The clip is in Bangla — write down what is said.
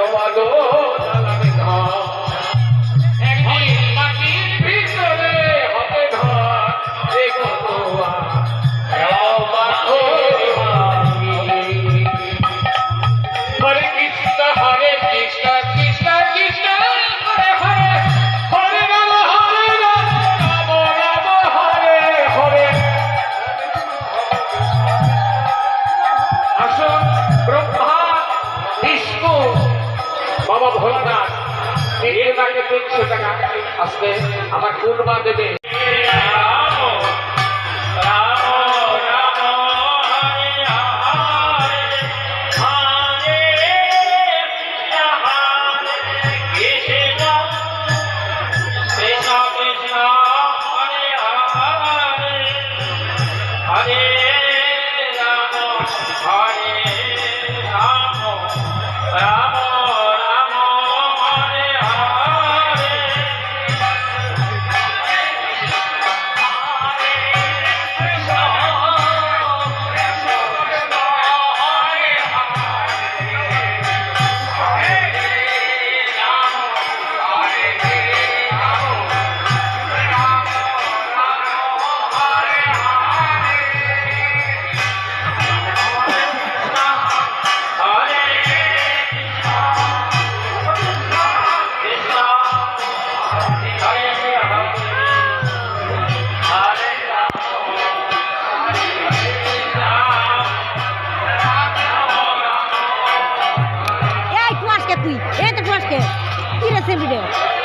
আলো আলো জ্বালাবে ঘর একদিন মাটির ভিতরে হবে ঘর দেখো হরে কৃষ্ণ হরে কৃষ্ণ কৃষ্ণ কৃষ্ণ হরে হরে হরে রাম রাম রাম হরে হরে আসুন ব্রহ্মা বিষ্ণু বাবা ভোলানাথ এর আগে 300 টাকা আসবে আমার কুলমা দেবে তুই এই তো কি রে ভিডিও